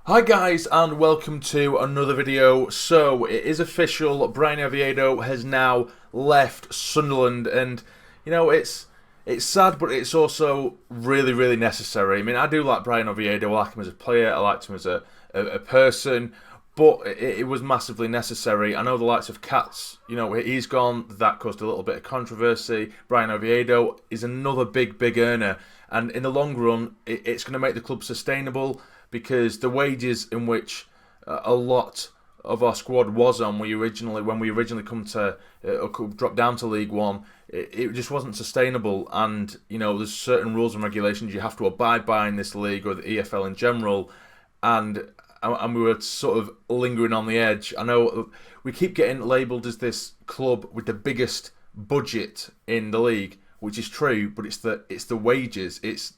Hi guys, and welcome to another video. So it is official, Bryan Oviedo has now left Sunderland, and you know it's sad, but it's also really necessary. I mean, I do like Bryan Oviedo. I like him as a player, I liked him as a person, but it was massively necessary. I know the likes of Cats, you know, he's gone, that caused a little bit of controversy. Bryan Oviedo is another big earner, and in the long run it's going to make the club sustainable, because the wages in which a lot of our squad was on when we originally come to drop down to League One, it just wasn't sustainable. And you know, there's certain rules and regulations you have to abide by in this league, or the EFL in general, and we were sort of lingering on the edge. I know we keep getting labelled as this club with the biggest budget in the league, which is true, but it's the wages. It's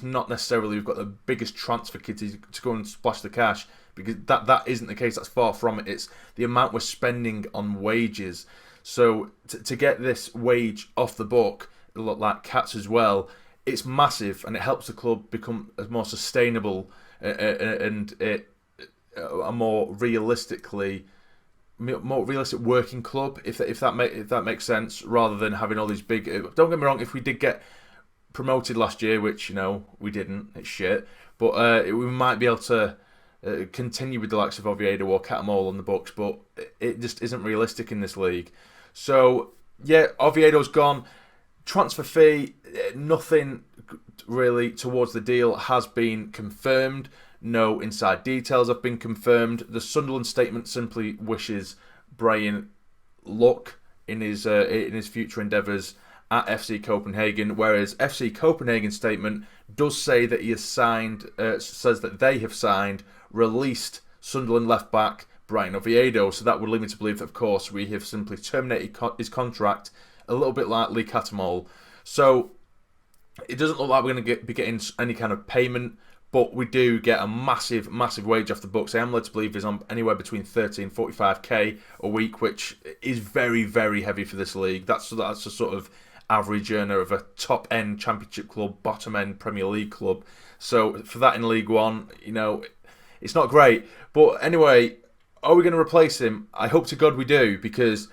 not necessarily we've got the biggest transfer kit to go and splash the cash, because that isn't the case. That's far from it. It's the amount we're spending on wages. So to get this wage off the book, like Cats as well, it's massive, and it helps the club become a more sustainable and a more realistic working club, if that makes sense, rather than having all these big. Don't get me wrong, if we did get promoted last year, which, you know, we didn't, it's shit, but we might be able to continue with the likes of Oviedo or Catamol on the books, but it just isn't realistic in this league. So yeah, Oviedo's gone. Transfer fee, nothing really towards the deal has been confirmed. No inside details have been confirmed. The Sunderland statement simply wishes Bryan luck in his future endeavours at Fc.Copenhagen, whereas Fc.Copenhagen's statement does say that he has signed, says that they have signed, released Sunderland left back Bryan Oviedo. So that would lead me to believe that, of course, we have simply terminated his contract, a little bit like Lee Catamol. So it doesn't look like we're going to be getting any kind of payment, but we do get a massive wage off the books. I am led to believe he's on anywhere between 30 and 45k a week, which is very heavy for this league. That's a sort of average earner of a top-end Championship club, bottom-end Premier League club. So for that in League One, you know, it's not great. But anyway, are we going to replace him? I hope to God we do, because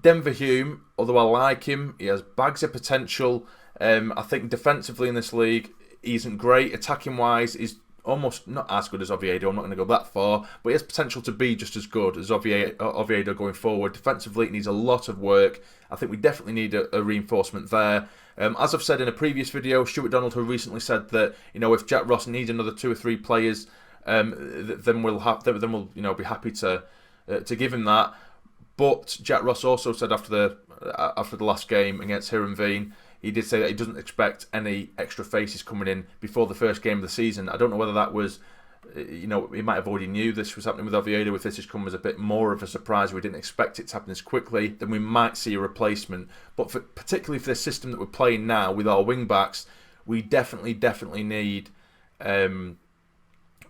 Denver Hume, although I like him, he has bags of potential. I think defensively in this league, he isn't great. Attacking-wise, he's almost not as good as Oviedo. I'm not going to go that far, but he has potential to be just as good as Oviedo going forward. Defensively, it needs a lot of work. I think we definitely need a reinforcement there. As I've said in a previous video, Stuart Donald, who recently said that, you know, if Jack Ross needs another 2 or 3 players, then we'll be happy to give him that. But Jack Ross also said after the last game against Heerenveen, he did say that he doesn't expect any extra faces coming in before the first game of the season. I don't know whether that was, you know, he might have already knew this was happening with Oviedo. If this has come as a bit more of a surprise, we didn't expect it to happen as quickly, then we might see a replacement. But particularly for the system that we're playing now with our wing backs, we definitely need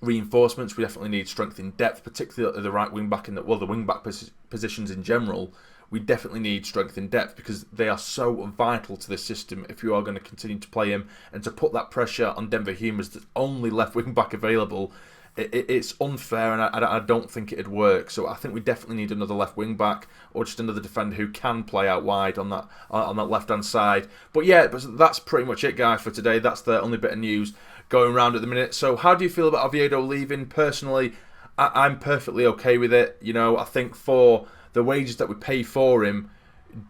reinforcements. We definitely need strength in depth, particularly at the right wing back and the wing back positions in general. We definitely need strength in depth, because they are so vital to this system if you are going to continue to play him. And to put that pressure on Denver Hume as the only left wing back available, it's unfair, and I don't think it'd work. So I think we definitely need another left wing back, or just another defender who can play out wide on that left hand side. But yeah, that's pretty much it, guys, for today. That's the only bit of news going around at the minute. So how do you feel about Oviedo leaving? Personally, I'm perfectly okay with it. You know, I think for the wages that we pay for him,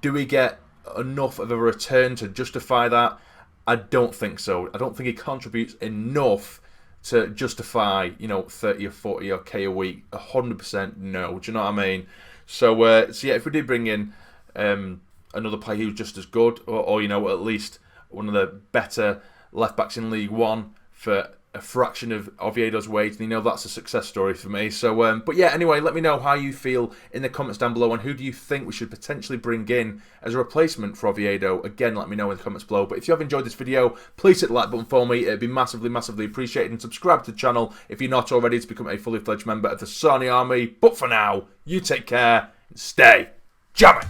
do we get enough of a return to justify that? I don't think so. I don't think he contributes enough to justify, you know, 30 or 40k a week. 100% no. Do you know what I mean? So yeah, if we did bring in another player who's just as good, or you know, at least one of the better left backs in League One for a fraction of Oviedo's wage, and you know, that's a success story for me. So but yeah, anyway, let me know how you feel in the comments down below, and who do you think we should potentially bring in as a replacement for Oviedo. Again, let me know in the comments below. But if you have enjoyed this video, please hit the like button for me. It'd be massively appreciated, and subscribe to the channel if you're not already to become a fully fledged member of the Sassy Army. But for now, you take care and stay jamming.